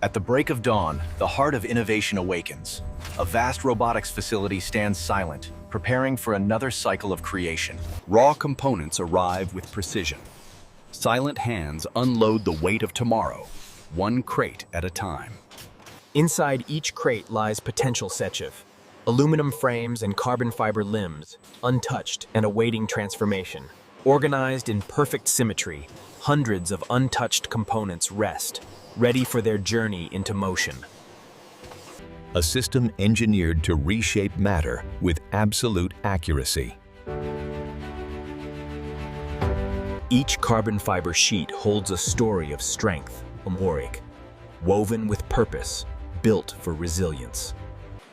At the break of dawn, the heart of innovation awakens. A vast robotics facility stands silent, preparing for another cycle of creation. Raw components arrive with precision. Silent hands unload the weight of tomorrow, one crate at a time. Inside each crate lies potential Sechev, aluminum frames and carbon fiber limbs, untouched and awaiting transformation. Organized in perfect symmetry, hundreds of untouched components rest, ready for their journey into motion. A system engineered to reshape matter with absolute accuracy. Each carbon fiber sheet holds a story of strength, Humanoid, woven with purpose, built for resilience.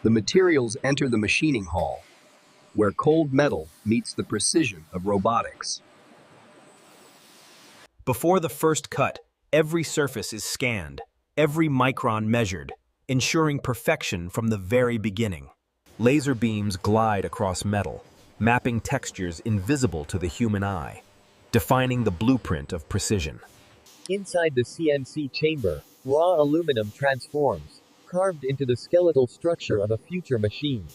The materials enter the machining hall, where cold metal meets the precision of robotics. Before the first cut, every surface is scanned, every micron measured, ensuring perfection from the very beginning. Laser beams glide across metal, mapping textures invisible to the human eye, defining the blueprint of precision. Inside the CNC chamber, raw aluminum transforms, carved into the skeletal structure of a future machine.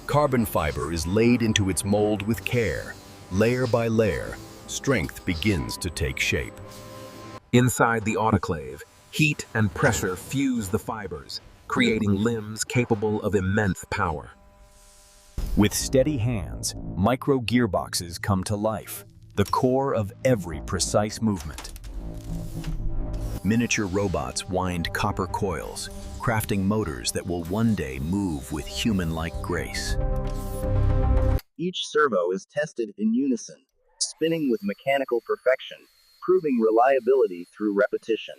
Carbon fiber is laid into its mold with care. Layer by layer, strength begins to take shape. Inside the autoclave, heat and pressure fuse the fibers, creating limbs capable of immense power. With steady hands, micro gearboxes come to life, the core of every precise movement. Miniature robots wind copper coils, crafting motors that will one day move with human-like grace. Each servo is tested in unison, spinning with mechanical perfection, proving reliability through repetition.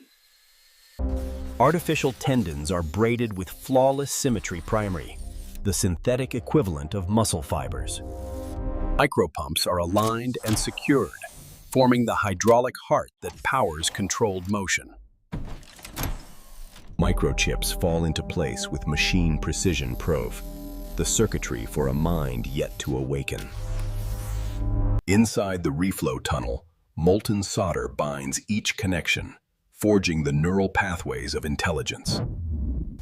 Artificial tendons are braided with flawless symmetry primary, the synthetic equivalent of muscle fibers. Micropumps are aligned and secured, forming the hydraulic heart that powers controlled motion. Microchips fall into place with machine precision proof, the circuitry for a mind yet to awaken. Inside the reflow tunnel, molten solder binds each connection, forging the neural pathways of intelligence.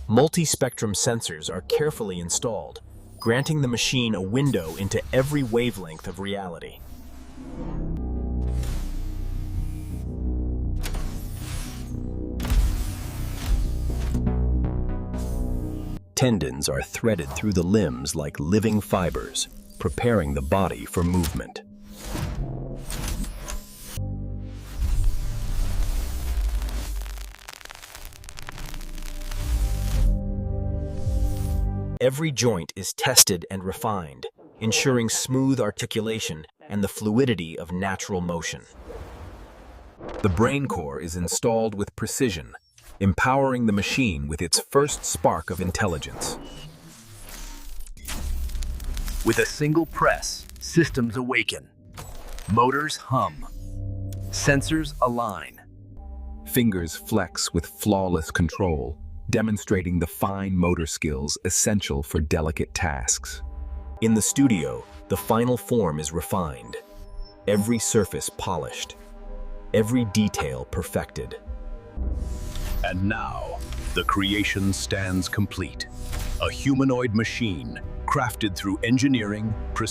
Multi-spectrum sensors are carefully installed, granting the machine a window into every wavelength of reality. Tendons are threaded through the limbs like living fibers, preparing the body for movement. Every joint is tested and refined, ensuring smooth articulation and the fluidity of natural motion. The brain core is installed with precision, empowering the machine with its first spark of intelligence. With a single press, systems awaken. Motors hum. Sensors align. Fingers flex with flawless control, demonstrating the fine motor skills essential for delicate tasks. In the studio, the final form is refined, every surface polished, every detail perfected. And now, the creation stands complete. A humanoid machine, crafted through engineering, precision,